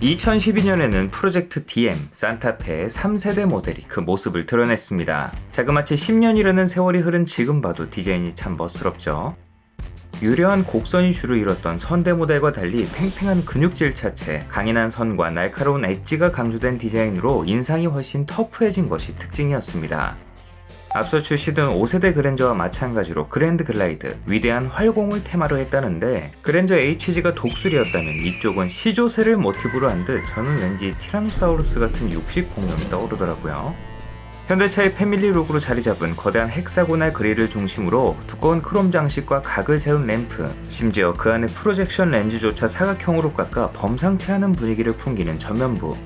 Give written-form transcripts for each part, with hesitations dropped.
2012년에는 프로젝트 DM, 산타페의 3세대 모델이 그 모습을 드러냈습니다. 자그마치 10년이라는 세월이 흐른 지금 봐도 디자인이 참 멋스럽죠. 유려한 곡선이 주로 이뤘던 선대 모델과 달리 팽팽한 근육질 차체, 강인한 선과 날카로운 엣지가 강조된 디자인으로 인상이 훨씬 터프해진 것이 특징이었습니다. 앞서 출시된 5세대 그랜저와 마찬가지로 그랜드 글라이드, 위대한 활공을 테마로 했다는데 그랜저 HG가 독수리였다면 이쪽은 시조새를 모티브로 한 듯 저는 왠지 티라노사우루스 같은 육식 공룡이 떠오르더라고요. 현대차의 패밀리 룩으로 자리 잡은 거대한 헥사고날 그릴을 중심으로 두꺼운 크롬 장식과 각을 세운 램프, 심지어 그 안에 프로젝션 렌즈조차 사각형으로 깎아 범상치 않은 분위기를 풍기는 전면부,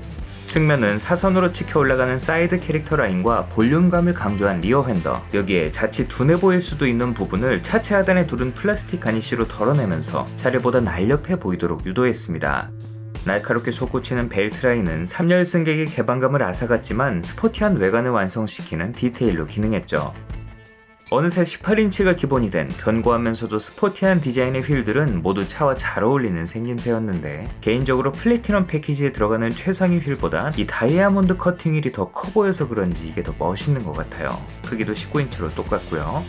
측면은 사선으로 치켜 올라가는 사이드 캐릭터 라인과 볼륨감을 강조한 리어 휀더, 여기에 자칫 둔해 보일 수도 있는 부분을 차체 하단에 두른 플라스틱 가니쉬로 덜어내면서 차례보다 날렵해 보이도록 유도했습니다. 날카롭게 솟구치는 벨트 라인은 3열 승객의 개방감을 앗아갔지만 스포티한 외관을 완성시키는 디테일로 기능했죠. 어느새 18인치가 기본이 된 견고하면서도 스포티한 디자인의 휠들은 모두 차와 잘 어울리는 생김새였는데 개인적으로 플래티넘 패키지에 들어가는 최상위 휠보다 이 다이아몬드 커팅 휠이 더 커 보여서 그런지 이게 더 멋있는 것 같아요. 크기도 19인치로 똑같고요.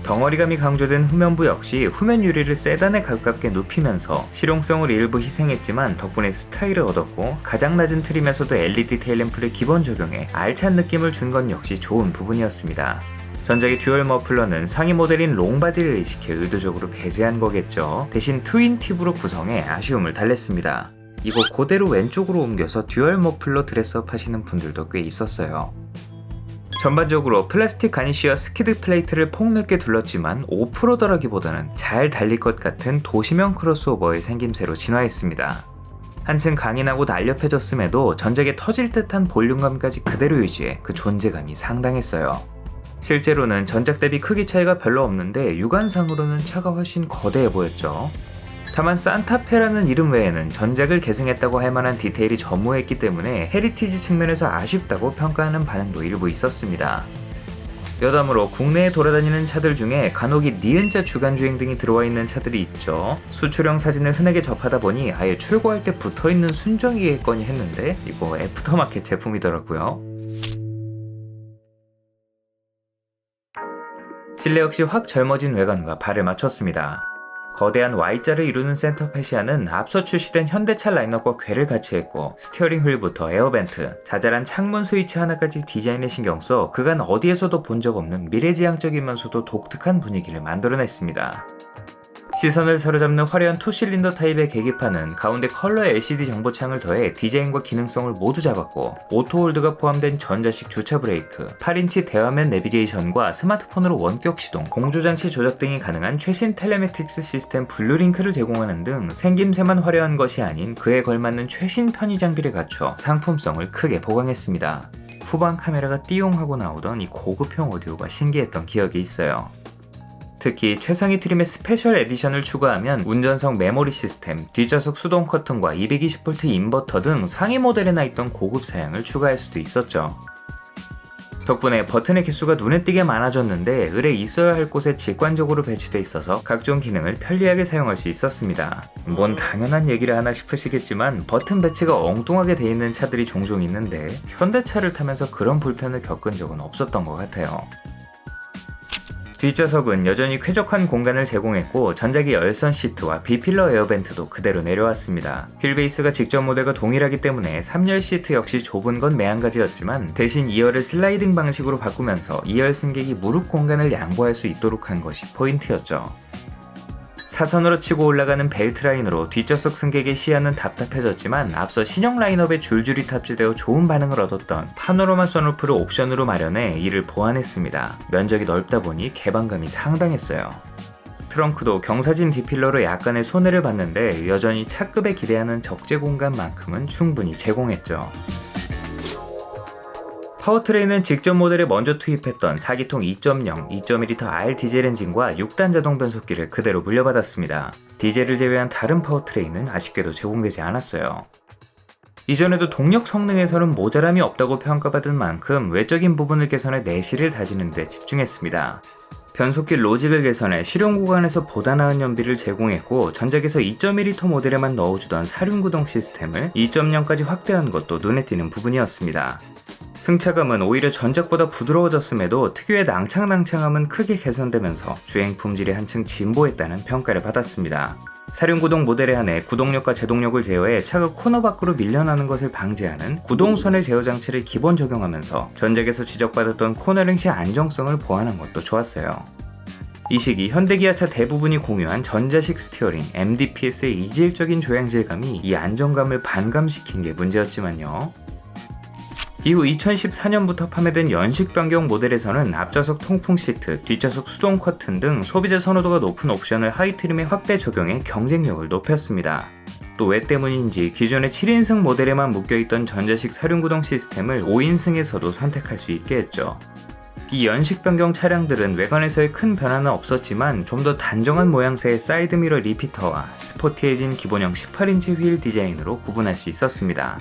덩어리감이 강조된 후면부 역시 후면 유리를 세단에 가깝게 눕히면서 실용성을 일부 희생했지만 덕분에 스타일을 얻었고 가장 낮은 트림에서도 LED 테일램프를 기본 적용해 알찬 느낌을 준 건 역시 좋은 부분이었습니다. 전작의 듀얼 머플러는 상위 모델인 롱바디를 의식해 의도적으로 배제한 거겠죠. 대신 트윈 팁으로 구성해 아쉬움을 달랬습니다. 이거 그대로 왼쪽으로 옮겨서 듀얼 머플러 드레스업 하시는 분들도 꽤 있었어요. 전반적으로 플라스틱 가니쉬와 스키드 플레이트를 폭넓게 둘렀지만 오프로더라기보다는 잘 달릴 것 같은 도시명 크로스오버의 생김새로 진화했습니다. 한층 강인하고 날렵해졌음에도 전작의 터질 듯한 볼륨감까지 그대로 유지해 그 존재감이 상당했어요. 실제로는 전작 대비 크기 차이가 별로 없는데 육안상으로는 차가 훨씬 거대해 보였죠. 다만 산타페라는 이름 외에는 전작을 계승했다고 할 만한 디테일이 전무했기 때문에 헤리티지 측면에서 아쉽다고 평가하는 반응도 일부 있었습니다. 여담으로 국내에 돌아다니는 차들 중에 간혹이 니은자 주간주행 등이 들어와 있는 차들이 있죠. 수출형 사진을 흔하게 접하다 보니 아예 출고할 때 붙어있는 순정이겠거니 했는데 이거 애프터마켓 제품이더라고요. 실내 역시 확 젊어진 외관과 발을 맞췄습니다. 거대한 Y자를 이루는 센터 패시아는 앞서 출시된 현대차 라인업과 궤를 같이 했고 스티어링 휠부터 에어벤트, 자잘한 창문 스위치 하나까지 디자인에 신경써 그간 어디에서도 본 적 없는 미래지향적이면서도 독특한 분위기를 만들어냈습니다. 시선을 사로잡는 화려한 2실린더 타입의 계기판은 가운데 컬러 LCD 정보창을 더해 디자인과 기능성을 모두 잡았고 오토홀드가 포함된 전자식 주차 브레이크, 8인치 대화면 내비게이션과 스마트폰으로 원격 시동, 공조장치 조작 등이 가능한 최신 텔레매틱스 시스템 블루링크를 제공하는 등 생김새만 화려한 것이 아닌 그에 걸맞는 최신 편의 장비를 갖춰 상품성을 크게 보강했습니다. 후방 카메라가 띠용하고 나오던 이 고급형 오디오가 신기했던 기억이 있어요. 특히 최상위 트림의 스페셜 에디션을 추가하면 운전석 메모리 시스템, 뒷좌석 수동 커튼과 220V 인버터 등 상위 모델에나 있던 고급 사양을 추가할 수도 있었죠. 덕분에 버튼의 개수가 눈에 띄게 많아졌는데 을에 있어야 할 곳에 직관적으로 배치돼 있어서 각종 기능을 편리하게 사용할 수 있었습니다. 뭔 당연한 얘기를 하나 싶으시겠지만 버튼 배치가 엉뚱하게 돼 있는 차들이 종종 있는데 현대차를 타면서 그런 불편을 겪은 적은 없었던 것 같아요. 뒷좌석은 여전히 쾌적한 공간을 제공했고 전작의 열선 시트와 B필러 에어벤트도 그대로 내려왔습니다. 휠베이스가 직전 모델과 동일하기 때문에 3열 시트 역시 좁은 건 매한가지였지만 대신 2열을 슬라이딩 방식으로 바꾸면서 2열 승객이 무릎 공간을 양보할 수 있도록 한 것이 포인트였죠. 사선으로 치고 올라가는 벨트 라인으로 뒷좌석 승객의 시야는 답답해졌지만 앞서 신형 라인업에 줄줄이 탑재되어 좋은 반응을 얻었던 파노라마 선루프를 옵션으로 마련해 이를 보완했습니다. 면적이 넓다 보니 개방감이 상당했어요. 트렁크도 경사진 D필러로 약간의 손해를 봤는데 여전히 차급에 기대하는 적재 공간만큼은 충분히 제공했죠. 파워트레인은 직전 모델에 먼저 투입했던 4기통 2.0, 2.1L 디젤 엔진과 6단 자동 변속기를 그대로 물려받았습니다. 디젤을 제외한 다른 파워트레인은 아쉽게도 제공되지 않았어요. 이전에도 동력 성능에서는 모자람이 없다고 평가받은 만큼 외적인 부분을 개선해 내실을 다지는 데 집중했습니다. 변속기 로직을 개선해 실용 구간에서 보다 나은 연비를 제공했고 전작에서 2.1L 모델에만 넣어주던 사륜구동 시스템을 2.0까지 확대한 것도 눈에 띄는 부분이었습니다. 승차감은 오히려 전작보다 부드러워졌음에도 특유의 낭창낭창함은 크게 개선되면서 주행 품질이 한층 진보했다는 평가를 받았습니다. 사륜구동 모델에 한해 구동력과 제동력을 제어해 차가 코너 밖으로 밀려나는 것을 방지하는 구동선의 제어 장치를 기본 적용하면서 전작에서 지적받았던 코너링 시 안정성을 보완한 것도 좋았어요. 이 시기 현대기아차 대부분이 공유한 전자식 스티어링 MDPS의 이질적인 조향 질감이 이 안정감을 반감시킨 게 문제였지만요. 이후 2014년부터 판매된 연식 변경 모델에서는 앞좌석 통풍 시트, 뒷좌석 수동 커튼 등 소비자 선호도가 높은 옵션을 하이트림에 확대 적용해 경쟁력을 높였습니다. 또 왜 때문인지 기존의 7인승 모델에만 묶여있던 전자식 사륜구동 시스템을 5인승에서도 선택할 수 있게 했죠. 이 연식 변경 차량들은 외관에서의 큰 변화는 없었지만 좀 더 단정한 모양새의 사이드미러 리피터와 스포티해진 기본형 18인치 휠 디자인으로 구분할 수 있었습니다.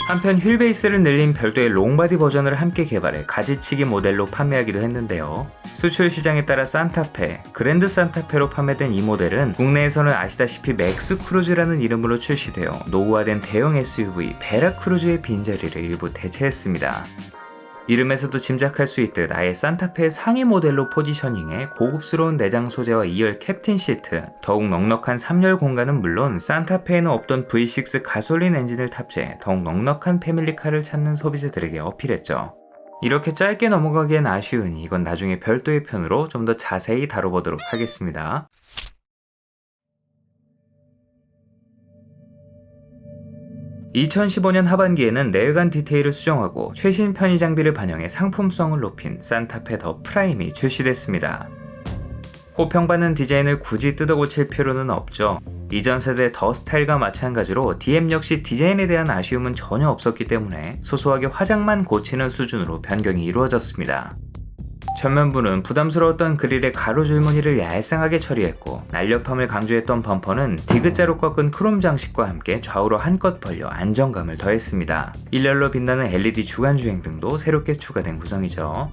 한편 휠 베이스를 늘린 별도의 롱바디 버전을 함께 개발해 가지치기 모델로 판매하기도 했는데요. 수출 시장에 따라 산타페, 그랜드 산타페로 판매된 이 모델은 국내에서는 아시다시피 맥스 크루즈라는 이름으로 출시되어 노후화된 대형 SUV 베라 크루즈의 빈자리를 일부 대체했습니다. 이름에서도 짐작할 수 있듯 아예 산타페의 상위 모델로 포지셔닝해 고급스러운 내장 소재와 2열 캡틴 시트, 더욱 넉넉한 3열 공간은 물론 산타페에는 없던 V6 가솔린 엔진을 탑재해 더욱 넉넉한 패밀리카를 찾는 소비자들에게 어필했죠. 이렇게 짧게 넘어가기엔 아쉬우니 이건 나중에 별도의 편으로 좀 더 자세히 다뤄보도록 하겠습니다. 2015년 하반기에는 내외관 디테일을 수정하고 최신 편의 장비를 반영해 상품성을 높인 산타페 더 프라임이 출시됐습니다. 호평받는 디자인을 굳이 뜯어고칠 필요는 없죠. 이전 세대 더 스타일과 마찬가지로 DM 역시 디자인에 대한 아쉬움은 전혀 없었기 때문에 소소하게 화장만 고치는 수준으로 변경이 이루어졌습니다. 전면부는 부담스러웠던 그릴의 가로 줄무늬를 얄쌍하게 처리했고 날렵함을 강조했던 범퍼는 디귿자로 꺾은 크롬 장식과 함께 좌우로 한껏 벌려 안정감을 더했습니다. 일렬로 빛나는 LED 주간 주행 등도 새롭게 추가된 구성이죠.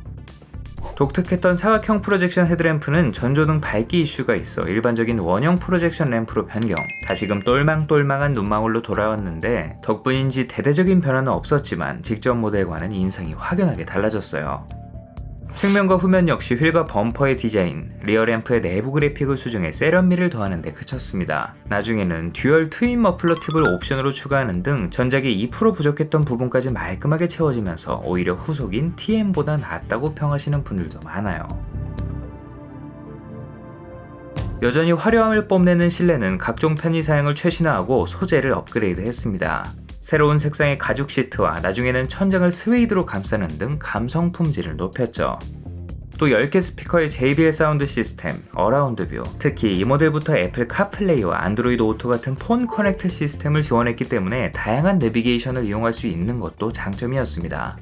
독특했던 사각형 프로젝션 헤드램프는 전조등 밝기 이슈가 있어 일반적인 원형 프로젝션 램프로 변경, 다시금 똘망똘망한 눈망울로 돌아왔는데 덕분인지 대대적인 변화는 없었지만 직전 모델과는 인상이 확연하게 달라졌어요. 측면과 후면 역시 휠과 범퍼의 디자인, 리어램프의 내부 그래픽을 수정해 세련미를 더하는 데 그쳤습니다. 나중에는 듀얼 트윈 머플러 팁을 옵션으로 추가하는 등 전작이 2% 부족했던 부분까지 말끔하게 채워지면서 오히려 후속인 TM보다 낫다고 평하시는 분들도 많아요. 여전히 화려함을 뽐내는 실내는 각종 편의 사양을 최신화하고 소재를 업그레이드했습니다. 새로운 색상의 가죽 시트와 나중에는 천장을 스웨이드로 감싸는 등 감성 품질을 높였죠. 또 10개 스피커의 JBL 사운드 시스템, 어라운드 뷰, 특히 이 모델부터 애플 카플레이와 안드로이드 오토 같은 폰 커넥트 시스템을 지원했기 때문에 다양한 내비게이션을 이용할 수 있는 것도 장점이었습니다.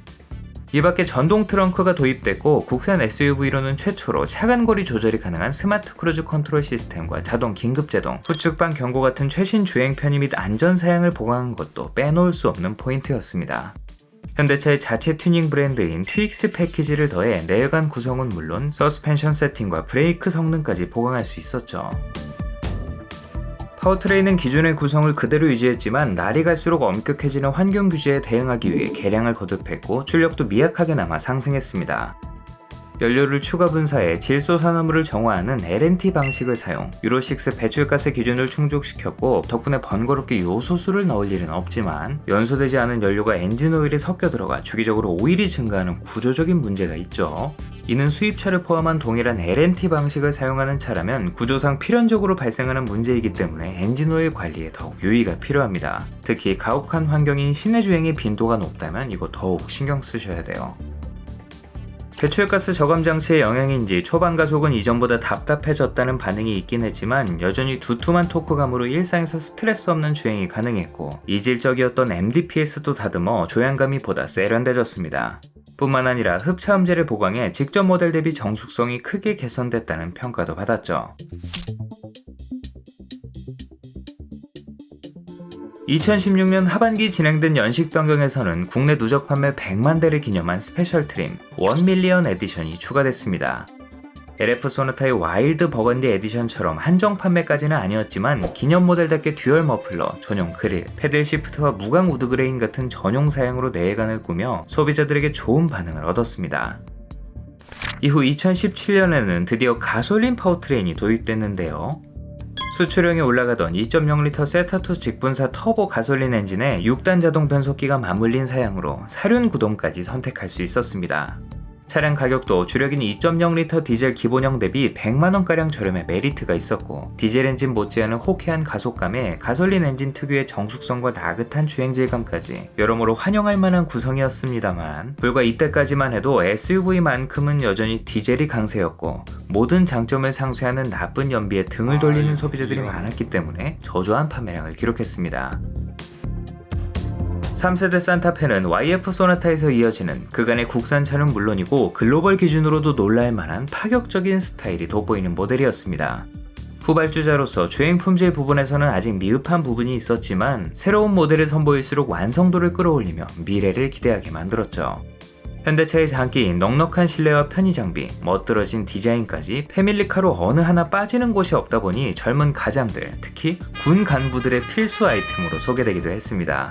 이 밖에 전동 트렁크가 도입됐고 국산 SUV로는 최초로 차간거리 조절이 가능한 스마트 크루즈 컨트롤 시스템과 자동 긴급제동, 후측방 경고 같은 최신 주행 편의 및 안전 사양을 보강한 것도 빼놓을 수 없는 포인트였습니다. 현대차의 자체 튜닝 브랜드인 TX 패키지를 더해 내외관 구성은 물론 서스펜션 세팅과 브레이크 성능까지 보강할 수 있었죠. 파워트레인은 기존의 구성을 그대로 유지했지만 날이 갈수록 엄격해지는 환경 규제에 대응하기 위해 개량을 거듭했고 출력도 미약하게 남아 상승했습니다. 연료를 추가 분사해 질소산화물을 정화하는 LNT 방식을 사용, 유로6 배출가스 기준을 충족시켰고 덕분에 번거롭게 요소수를 넣을 일은 없지만 연소되지 않은 연료가 엔진 오일에 섞여 들어가 주기적으로 오일이 증가하는 구조적인 문제가 있죠. 이는 수입차를 포함한 동일한 LNT 방식을 사용하는 차라면 구조상 필연적으로 발생하는 문제이기 때문에 엔진오일 관리에 더욱 유의가 필요합니다. 특히 가혹한 환경인 시내 주행의 빈도가 높다면 이거 더욱 신경 쓰셔야 돼요. 배출가스 저감 장치의 영향인지 초반 가속은 이전보다 답답해졌다는 반응이 있긴 했지만 여전히 두툼한 토크감으로 일상에서 스트레스 없는 주행이 가능했고 이질적이었던 MDPS도 다듬어 조향감이 보다 세련돼졌습니다. 뿐만 아니라 흡차음재를 보강해 직전 모델 대비 정숙성이 크게 개선됐다는 평가도 받았죠. 2016년 하반기 진행된 연식 변경에서는 국내 누적 판매 100만 대를 기념한 스페셜 트림 1밀리언 에디션이 추가됐습니다. LF 소나타의 와일드 버건디 에디션처럼 한정 판매까지는 아니었지만 기념 모델답게 듀얼 머플러, 전용 그릴, 패들 시프트와 무광 우드 그레인 같은 전용 사양으로 내관을 꾸며 소비자들에게 좋은 반응을 얻었습니다. 이후 2017년에는 드디어 가솔린 파워트레인이 도입됐는데요. 수출형이 올라가던 2.0L 세타2 직분사 터보 가솔린 엔진에 6단 자동 변속기가 맞물린 사양으로 사륜 구동까지 선택할 수 있었습니다. 차량 가격도 주력인 2.0L 디젤 기본형 대비 100만원가량 저렴해 메리트가 있었고, 디젤 엔진 못지않은 호쾌한 가속감에 가솔린 엔진 특유의 정숙성과 나긋한 주행질감까지 여러모로 환영할 만한 구성이었습니다만, 불과 이때까지만 해도 SUV만큼은 여전히 디젤이 강세였고 모든 장점을 상쇄하는 나쁜 연비에 등을 돌리는 소비자들이 많았기 때문에 저조한 판매량을 기록했습니다. 3세대 산타페는 YF 소나타에서 이어지는 그간의 국산차는 물론이고 글로벌 기준으로도 놀랄만한 파격적인 스타일이 돋보이는 모델이었습니다. 후발주자로서 주행 품질 부분에서는 아직 미흡한 부분이 있었지만 새로운 모델을 선보일수록 완성도를 끌어올리며 미래를 기대하게 만들었죠. 현대차의 장기인 넉넉한 실내와 편의 장비, 멋들어진 디자인까지 패밀리카로 어느 하나 빠지는 곳이 없다 보니 젊은 가장들, 특히 군 간부들의 필수 아이템으로 소개되기도 했습니다.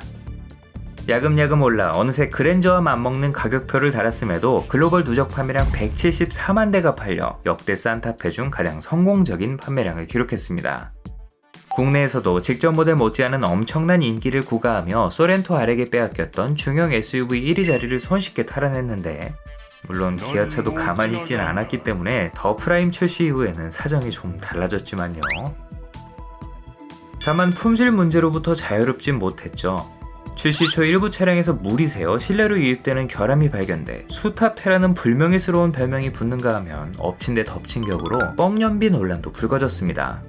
야금야금 올라 어느새 그랜저와 맞먹는 가격표를 달았음에도 글로벌 누적 판매량 174만 대가 팔려 역대 산타페 중 가장 성공적인 판매량을 기록했습니다. 국내에서도 직전 모델 못지않은 엄청난 인기를 구가하며 소렌토 아렉에 빼앗겼던 중형 SUV 1위 자리를 손쉽게 탈환했는데, 물론 기아차도 가만히 있진 않았기 때문에 더 프라임 출시 이후에는 사정이 좀 달라졌지만요. 다만 품질 문제로부터 자유롭진 못했죠. 출시 초 일부 차량에서 물이 새어 실내로 유입되는 결함이 발견돼 수타페라는 불명예스러운 별명이 붙는가 하면 엎친 데 덮친 격으로 뻥연비 논란도 불거졌습니다.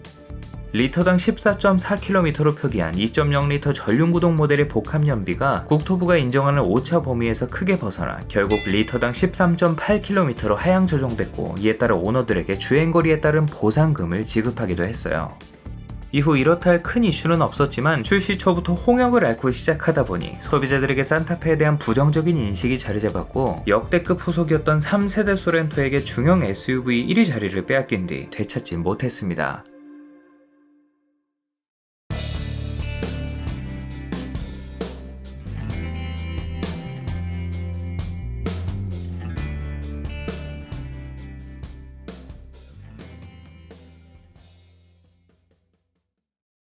리터당 14.4km로 표기한 2.0L 전륜구동 모델의 복합연비가 국토부가 인정하는 오차 범위에서 크게 벗어나 결국 리터당 13.8km로 하향 조정됐고, 이에 따라 오너들에게 주행거리에 따른 보상금을 지급하기도 했어요. 이후 이렇다 할 큰 이슈는 없었지만 출시 초부터 홍역을 앓고 시작하다 보니 소비자들에게 산타페에 대한 부정적인 인식이 자리 잡았고, 역대급 후속이었던 3세대 소렌토에게 중형 SUV 1위 자리를 빼앗긴 뒤 되찾지 못했습니다.